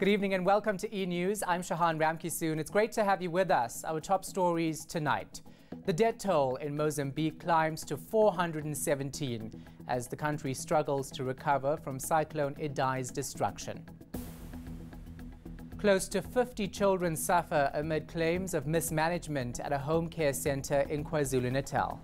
Good evening and welcome to eNews. I'm Shahan Ramkisoon. It's great to have you with us. Our top stories tonight. The death toll in Mozambique climbs to 417 as the country struggles to recover from Cyclone Idai's destruction. Close to 50 children suffer amid claims of mismanagement at a home care centre in KwaZulu-Natal.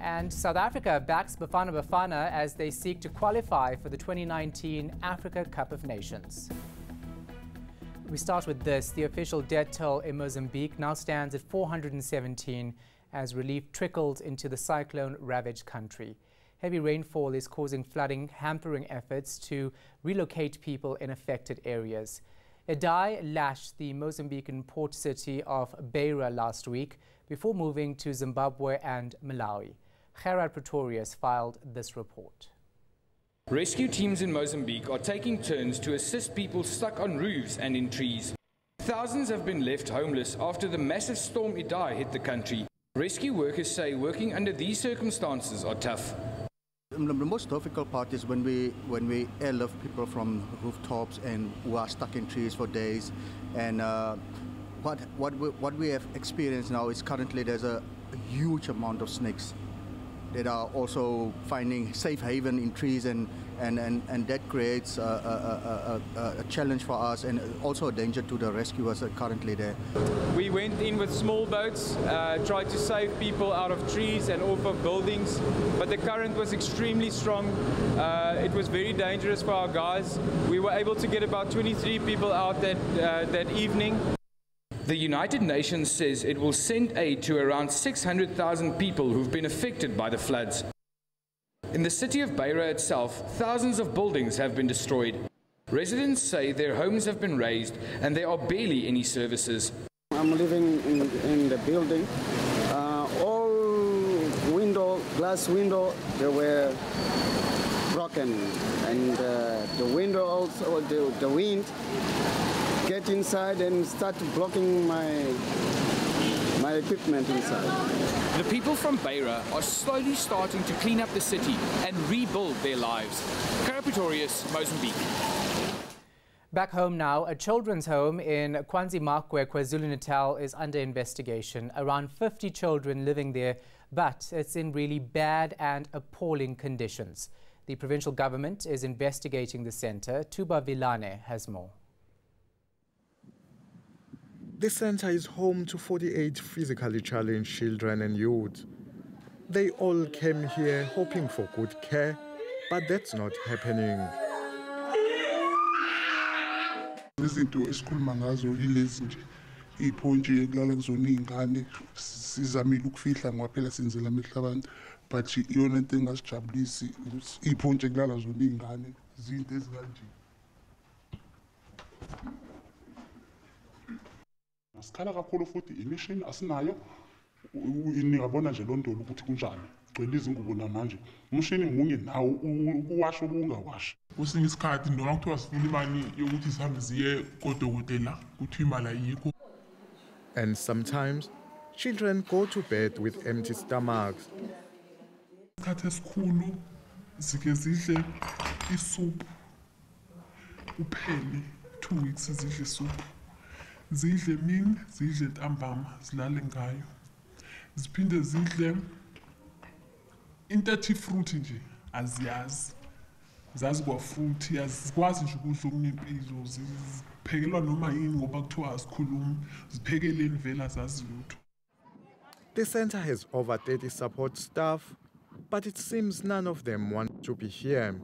And South Africa backs Bafana Bafana as they seek to qualify for the 2019 Africa Cup of Nations. We start with this. The official death toll in Mozambique now stands at 417 as relief trickles into the cyclone-ravaged country. Heavy rainfall is causing flooding, hampering efforts to relocate people in affected areas. Idai lashed the Mozambican port city of Beira last week before moving to Zimbabwe and Malawi. Gerard Pretorius filed this report. Rescue teams in Mozambique are taking turns to assist people stuck on roofs and in trees. Thousands have been left homeless after the massive storm Idai hit the country. Rescue workers say working under these circumstances are tough. The most difficult part is when we airlift people from rooftops and who are stuck in trees for days. And what we have experienced now is currently there's a huge amount of snakes that are also finding safe haven in trees, and that creates a challenge for us and also a danger to the rescuers that are currently there. We went in with small boats, tried to save people out of trees and off of buildings, but the current was extremely strong. It was very dangerous for our guys. We were able to get about 23 people out that evening. The United Nations says it will send aid to around 600,000 people who've been affected by the floods. In the city of Beira itself, thousands of buildings have been destroyed. Residents say their homes have been razed and there are barely any services. I'm living in the building. All glass window, they were broken, and the window also, the wind get inside and start blocking my equipment inside. The people from Beira are slowly starting to clean up the city and rebuild their lives. Gerard Pretorius, Mozambique. Back home now, a children's home in KwaZulu-Natal, KwaZulu-Natal is under investigation. Around 50 children living there, but it's in really bad and appalling conditions. The provincial government is investigating the centre. Tuba Vilane has more. The centre is home to 48 physically challenged children and youth. They all came here hoping for good care, but that's not happening. Izinto esikhuluma ngazo yilezi nje iphonje ekulala kuzona izingane sizamile ukufihla ngoba phela senzela amehla abantu, but iyona into engasijabulisi iphonje ekulala zona izingane izinto ezikanje. Asikhala kakhulu futhi imishini asinayo, ningabona nje londolo ukuthi kunjani gcwele izingubo namanje umshini munye nawo ukuwasha okungawashi. Kusinga isikhathi noma kuthiwa sifuna imali yokuthi sihambe siye kodokotela kuthiwa imali ayikho. And sometimes children go to bed with empty stomachs. Isikhathi esikhulu sike zidle isoup uphele 2 weeks zidle isoup. Zidle mini, zidle ntambama, zilale ngayo. Ziphinde zidle into fruit nje aziyazi. Zazi kwa fruit, azikwazi nje ukudla okunempilo, ziphekelwa noma yini ngoba kuthiwa asikhulumi, ziphekeleni vela zazi lutho. The centre has over 30 support staff, but it seems none of them want to be here.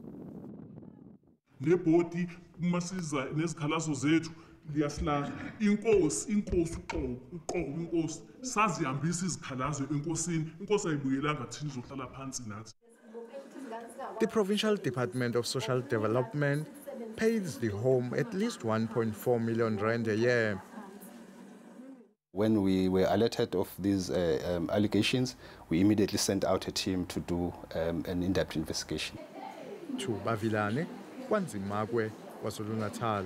Nebhodi umasiza nezikhalazo zethu liyasilahla. Inkosi uqobo sazihambisa izikhalazo enkosini. Inkosi ayibuyelanga thina izohlala phansi nathi. The Provincial Department of Social Development pays the home at least 1.4 million rand a year. When we were alerted of these allegations, we immediately sent out a team to do an in-depth investigation. Tuba Vilane, Zimbabwe, KwaZulu-Natal.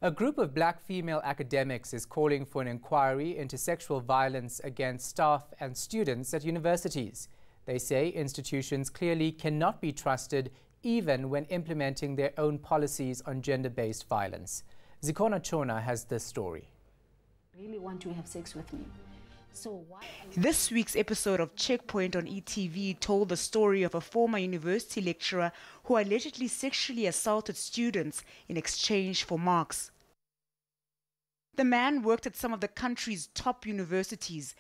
A group of black female academics is calling for an inquiry into sexual violence against staff and students at universities. They say institutions clearly cannot be trusted even when implementing their own policies on gender-based violence. Zikhona Chona has this story. Really want to have sex with me. So why? This week's episode of Checkpoint on ETV told the story of a former university lecturer who allegedly sexually assaulted students in exchange for marks. The man worked at some of the country's top universities.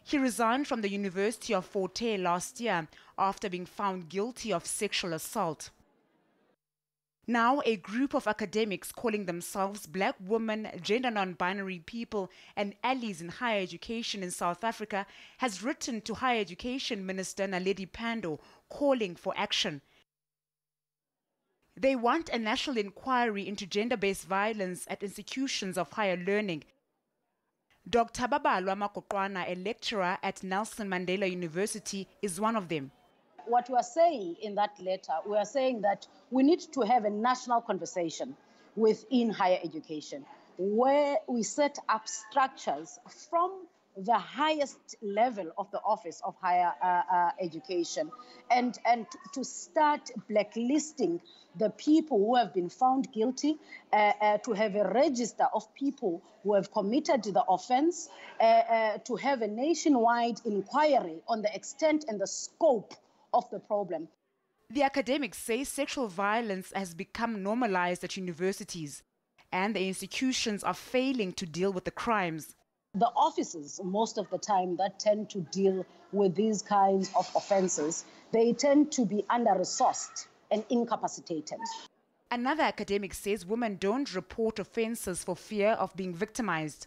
He resigned from the University of Fort Hare last year after being found guilty of sexual assault. Now, a group of academics calling themselves Black women, gender non-binary people and allies in higher education in South Africa has written to Higher Education Minister Naledi Pandor calling for action. They want a national inquiry into gender-based violence at institutions of higher learning. Dr. Babalwa Makokwana, a lecturer at Nelson Mandela University, is one of them. What we are saying in that letter, we are saying that we need to have a national conversation within higher education where we set up structures from the highest level of the Office of Higher Education and to start blacklisting the people who have been found guilty, to have a register of people who have committed the offense, to have a nationwide inquiry on the extent and the scope of the problem. The academics say sexual violence has become normalized at universities and the institutions are failing to deal with the crimes. The offices, most of the time, that tend to deal with these kinds of offenses, they tend to be under-resourced and incapacitated. Another academic says women don't report offenses for fear of being victimized.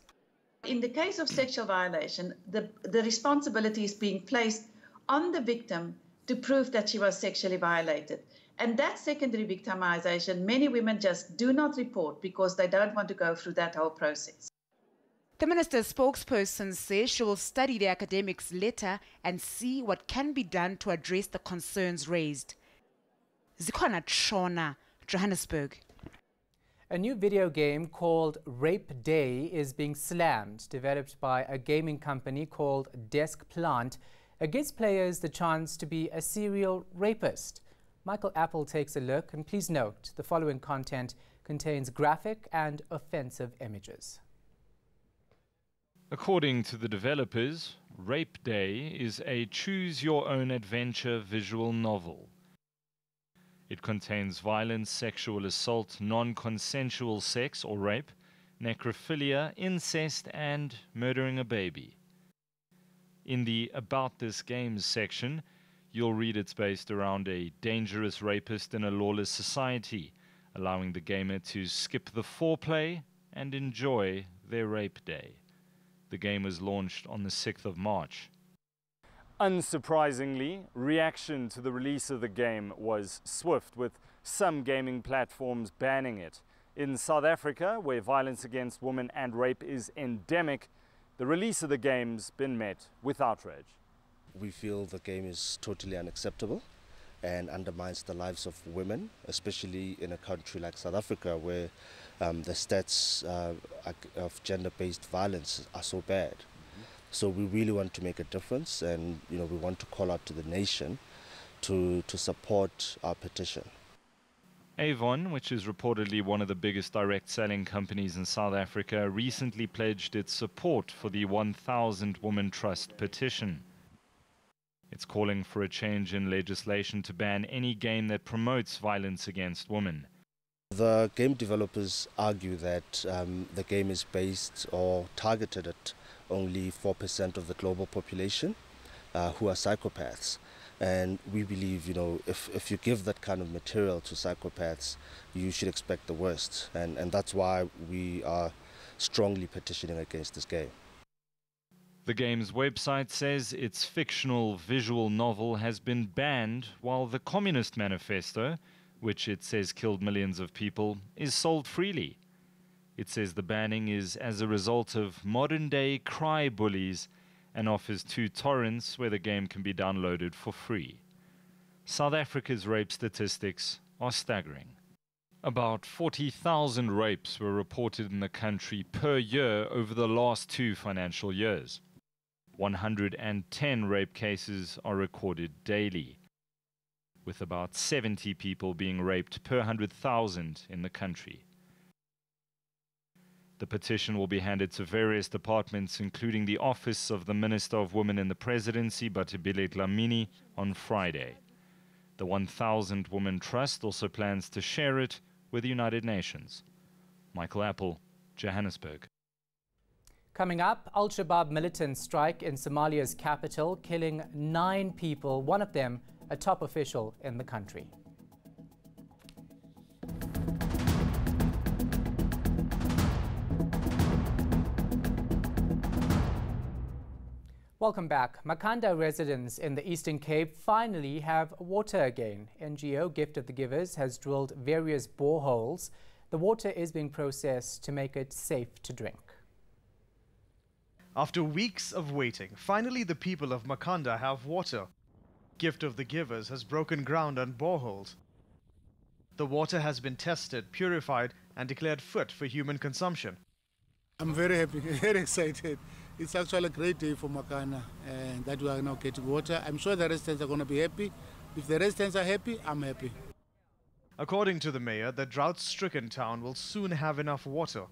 In the case of sexual violation, the responsibility is being placed on the victim to prove that she was sexually violated. And that secondary victimization, many women just do not report because they don't want to go through that whole process. The minister's spokesperson says she will study the academics' letter and see what can be done to address the concerns raised. Zikhona Chona, Johannesburg. A new video game called Rape Day is being slammed, developed by a gaming company called Desk Plant. It gives players the chance to be a serial rapist. Michael Apple takes a look, and please note the following content contains graphic and offensive images. According to the developers, Rape Day is a choose-your-own-adventure visual novel. It contains violence, sexual assault, non-consensual sex or rape, necrophilia, incest, and murdering a baby. In the About This Games section, you'll read it's based around a dangerous rapist in a lawless society, allowing the gamer to skip the foreplay and enjoy their rape day. The game was launched on the 6th of March. Unsurprisingly, reaction to the release of the game was swift, with some gaming platforms banning it. In South Africa, where violence against women and rape is endemic, the release of the game's been met with outrage. We feel the game is totally unacceptable and undermines the lives of women, especially in a country like South Africa where the stats of gender-based violence are so bad. So we really want to make a difference, and we want to call out to the nation to support our petition. Avon, which is reportedly one of the biggest direct selling companies in South Africa, recently pledged its support for the 1,000 Woman Trust petition. It's calling for a change in legislation to ban any game that promotes violence against women. The game developers argue that the game is based or targeted at only 4% of the global population who are psychopaths. And we believe, if you give that kind of material to psychopaths, you should expect the worst. And that's why we are strongly petitioning against this game. The game's website says its fictional visual novel has been banned, while the Communist Manifesto, which it says killed millions of people, is sold freely. It says the banning is as a result of modern-day cry bullies and offers 2 torrents where the game can be downloaded for free. South Africa's rape statistics are staggering. About 40,000 rapes were reported in the country per year over the last 2 financial years. 110 rape cases are recorded daily. with about 70 people being raped per 100,000 in the country. The petition will be handed to various departments, including the Office of the Minister of Women in the Presidency, Batibile Dlamini, on Friday. The 1,000 Women Trust also plans to share it with the United Nations. Michael Apple, Johannesburg. Coming up, Al-Shabaab militants strike in Somalia's capital, killing 9 people, one of them a top official in the country. Welcome back. Mkanda residents in the Eastern Cape finally have water again. NGO Gift of the Givers has drilled various boreholes. The water is being processed to make it safe to drink. After weeks of waiting, finally the people of Mkanda have water. Gift of the Givers has broken ground on boreholes. The water has been tested, purified, and declared fit for human consumption. I'm very happy, very excited. It's actually a great day for Mkanda and that we are now getting water. I'm sure the residents are going to be happy. If the residents are happy, I'm happy. According to the mayor, the drought-stricken town will soon have enough water.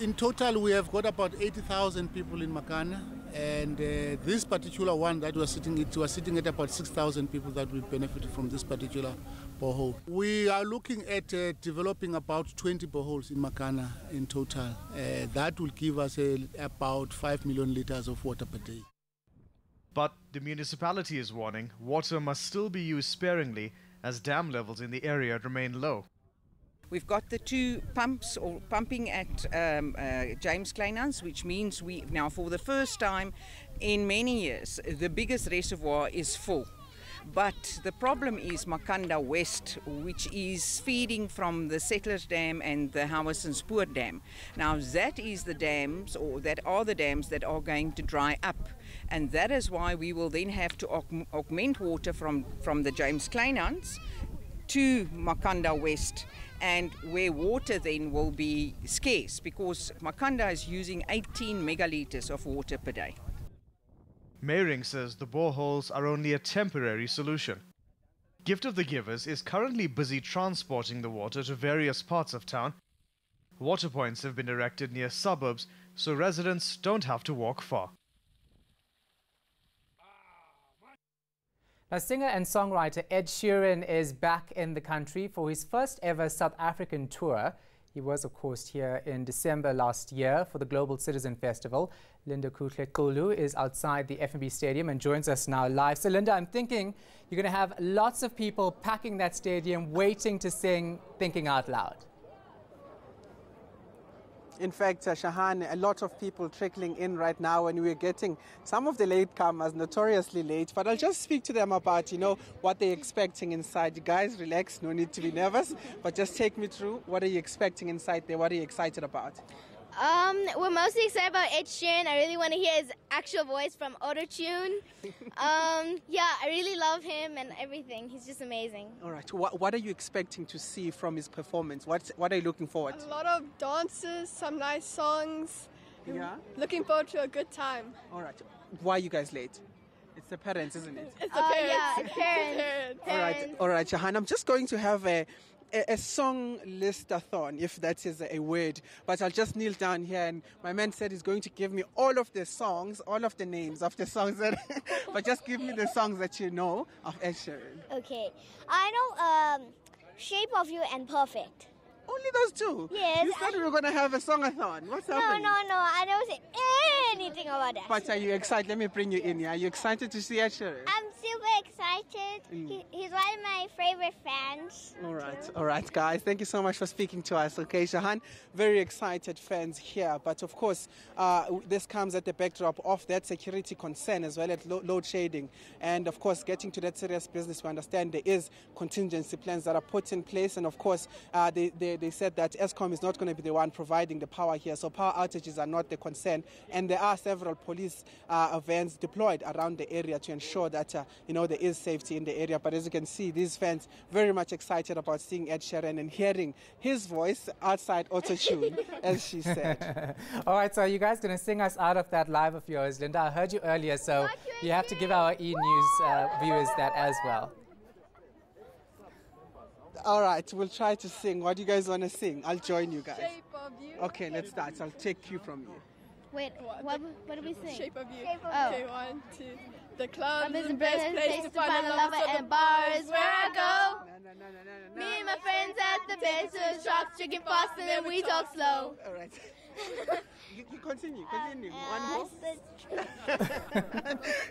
In total, we have got about 80,000 people in Mkanda, and this particular one that we're sitting at about 6,000 people that will benefit from this particular borehole. We are looking at developing about 20 boreholes in Mkanda in total. That will give us about 5 million litres of water per day. But the municipality is warning water must still be used sparingly as dam levels in the area remain low. We've got the 2 pumps or pumping at James Kleinans, which means we now, for the first time in many years, the biggest reservoir is full. But the problem is Mkanda West, which is feeding from the Settlers Dam and the Howison-Spoor Dam. Now that is the dams, or that are the dams that are going to dry up. And that is why we will then have to augment water from the James Kleinans to Mkanda West, and where water then will be scarce because Mkanda is using 18 megalitres of water per day. Meyering says the boreholes are only a temporary solution. Gift of the Givers is currently busy transporting the water to various parts of town. Water points have been erected near suburbs so residents don't have to walk far. Now, singer and songwriter Ed Sheeran is back in the country for his first ever South African tour. He was, of course, here in December last year for the Global Citizen Festival. Linda Kuhle-Kulu is outside the FNB Stadium and joins us now live. So, Linda, I'm thinking you're going to have lots of people packing that stadium, waiting to sing Thinking Out Loud. In fact, Shahan, a lot of people trickling in right now, and we're getting some of the latecomers notoriously late. But I'll just speak to them about, what they're expecting inside. You guys, relax, no need to be nervous. But just take me through. What are you expecting inside there? What are you excited about? We're mostly excited about Ed Sheeran. I really want to hear his actual voice from Auto-Tune. Yeah, I really love him and everything. He's just amazing. All right. What are you expecting to see from his performance? What are you looking forward to? A lot of dances, some nice songs. Yeah? Looking forward to a good time. All right. Why are you guys late? It's the parents, isn't it? It's the parents. Yeah, parents. All right, Shahan. I'm just going to have a song list-a-thon, if that is a word. But I'll just kneel down here, and my man said he's going to give me all of the songs, all of the names of the songs. But just give me the songs that you know of Ed Sheeran. Okay. I know Shape of You and Perfect. Only those two? Yes. You said we were going to have a song-a-thon. What's happening? No. I don't say anything about that. But are you excited? Let me bring you in here. Are you excited to see Ed Sheeran? I'm super excited. He's one of my favorite fans. All right, guys. Thank you so much for speaking to us. Okay, Shahan, very excited fans here. But of course, this comes at the backdrop of that security concern as well as load shedding. And of course, getting to that serious business, we understand there is contingency plans that are put in place. And of course, they said that Eskom is not going to be the one providing the power here. So power outages are not the concern. And there are several police vans deployed around the area to ensure that, there is safety in the area. But as you can see, these fans very much excited about seeing Ed Sheeran and hearing his voice outside Auto-Tune, as she said. All right, so are you guys going to sing us out of that live of yours? Linda, I heard you earlier, so you have to give our eNews viewers that as well. All right, we'll try to sing. What do you guys want to sing? I'll join you guys. Shape of you. Okay, let's start. So I'll take cue from you. Wait, what do we sing? Shape of you. Oh. Okay, 1, 2. The club is the and best place to find a lover, and bars where I go. Me and my friends at the base of the shops, drinking fast and then we talk slow. All right. You continue. One more.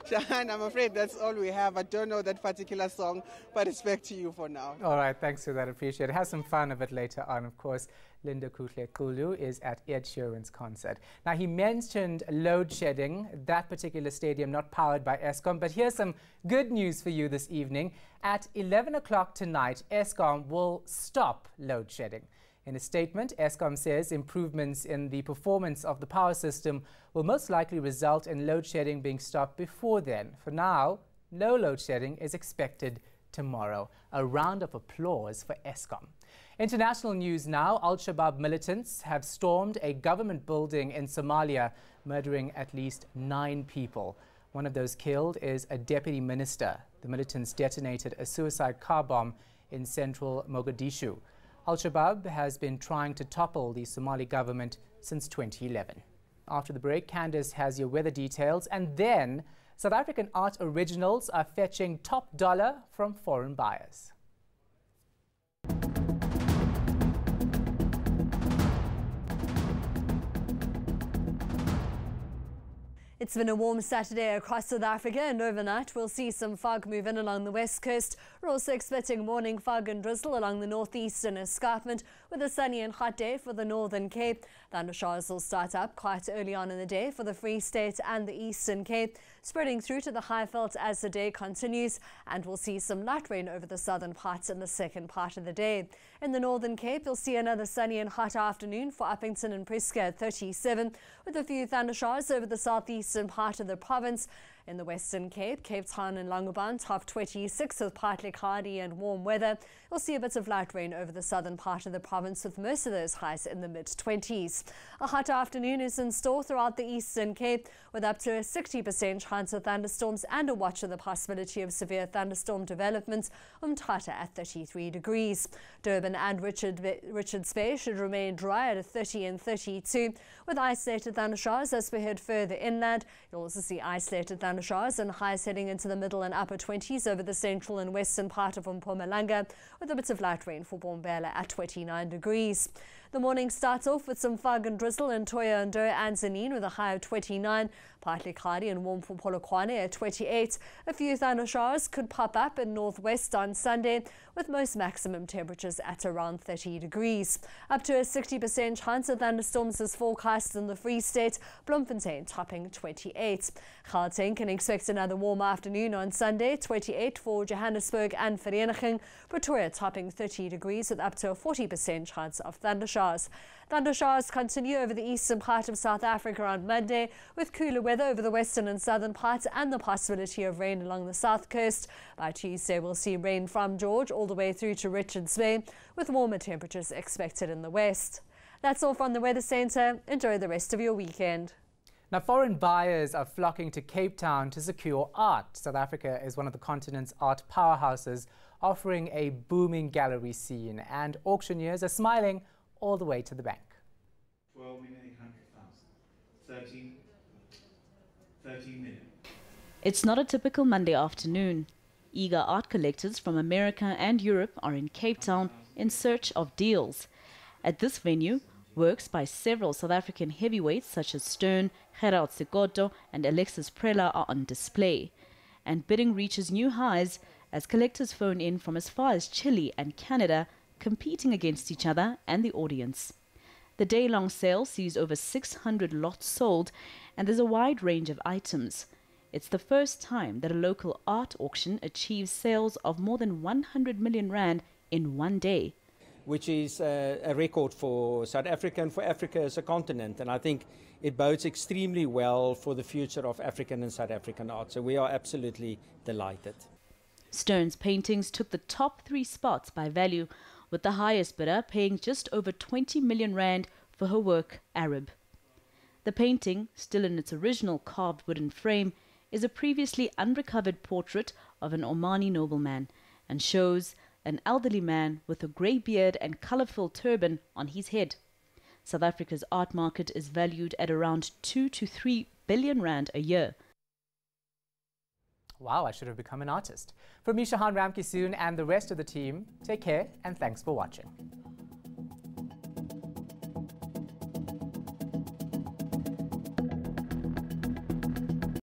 Shahan, I'm afraid that's all we have. I don't know that particular song, but it's back to you for now. All right, thanks for that. Appreciate it. Have some fun a bit later on, of course. Linda Kutle-Kulu is at Ed Sheeran's concert. Now, he mentioned load shedding, that particular stadium not powered by Eskom, but here's some good news for you this evening. At 11 o'clock tonight, Eskom will stop load shedding. In a statement, Eskom says improvements in the performance of the power system will most likely result in load shedding being stopped before then. For now, no load shedding is expected tomorrow. A round of applause for Eskom. International news now. Al-Shabaab militants have stormed a government building in Somalia, murdering at least 9 people. One of those killed is a deputy minister. The militants detonated a suicide car bomb in central Mogadishu. Al-Shabaab has been trying to topple the Somali government since 2011. After the break, Candace has your weather details, and then South African art originals are fetching top dollar from foreign buyers. It's been a warm Saturday across South Africa, and overnight we'll see some fog move in along the west coast. We're also expecting morning fog and drizzle along the northeastern escarpment, with a sunny and hot day for the Northern Cape. Thundershowers will start up quite early on in the day for the Free State and the Eastern Cape, spreading through to the Highveld as the day continues, and we'll see some light rain over the southern parts in the second part of the day. In the Northern Cape, you'll see another sunny and hot afternoon for Uppington and Prieska at 37, with a few thundershowers over the southeastern part of the province. In the Western Cape, Cape Town and Langebaan top 26 with partly cloudy and warm weather. You'll see a bit of light rain over the southern part of the province, with most of those highs in the mid-20s. A hot afternoon is in store throughout the Eastern Cape, with up to a 60% chance of thunderstorms and a watch of the possibility of severe thunderstorm developments. Umtata at 33 degrees. Durban and Richards Bay should remain dry at 30 and 32, with isolated thundershowers as we head further inland. You'll also see isolated thundershowers and highs heading into the middle and upper 20s over the central and western part of Mpumalanga, with a bit of light rain for Bombela at 29 degrees. The morning starts off with some fog and drizzle in Thohoyandou and Tzaneen with a high of 29, partly cloudy and warm for Polokwane at 28. A few thundershowers could pop up in northwest on Sunday, with most maximum temperatures at around 30 degrees. Up to a 60% chance of thunderstorms is forecast in the Free State, Bloemfontein topping 28. Gauteng can expect another warm afternoon on Sunday, 28 for Johannesburg and Vereeniging. Pretoria topping 30 degrees with up to a 40% chance of thundershowers. Thundershowers continue over the eastern part of South Africa on Monday, with cooler weather over the western and southern parts and the possibility of rain along the south coast. By Tuesday, we'll see rain from George all the way through to Richards Bay, with warmer temperatures expected in the west. That's all from the Weather Centre. Enjoy the rest of your weekend. Now, foreign buyers are flocking to Cape Town to secure art. South Africa is one of the continent's art powerhouses, offering a booming gallery scene, and auctioneers are smiling all the way to the bank. 12,800,000. 13 million. It's not a typical Monday afternoon. Eager art collectors from America and Europe are in Cape Town in search of deals. At this venue, works by several South African heavyweights such as Stern, Gerald Sekoto and Alexis Prela are on display. And bidding reaches new highs as collectors phone in from as far as Chile and Canada, competing against each other and the audience. The day-long sale sees over 600 lots sold, and there's a wide range of items. It's the first time that a local art auction achieves sales of more than 100 million rand in one day, which is a record for South Africa and for Africa as a continent. And I think it bodes extremely well for the future of African and South African art. So we are absolutely delighted. Stern's paintings took the top 3 spots by value, with the highest bidder paying just over 20 million rand for her work, Arab. The painting, still in its original carved wooden frame, is a previously unrecovered portrait of an Omani nobleman and shows an elderly man with a grey beard and colourful turban on his head. South Africa's art market is valued at around 2 to 3 billion rand a year. Wow, I should have become an artist. From me, Shahan Ramki soon, and the rest of the team, take care and thanks for watching.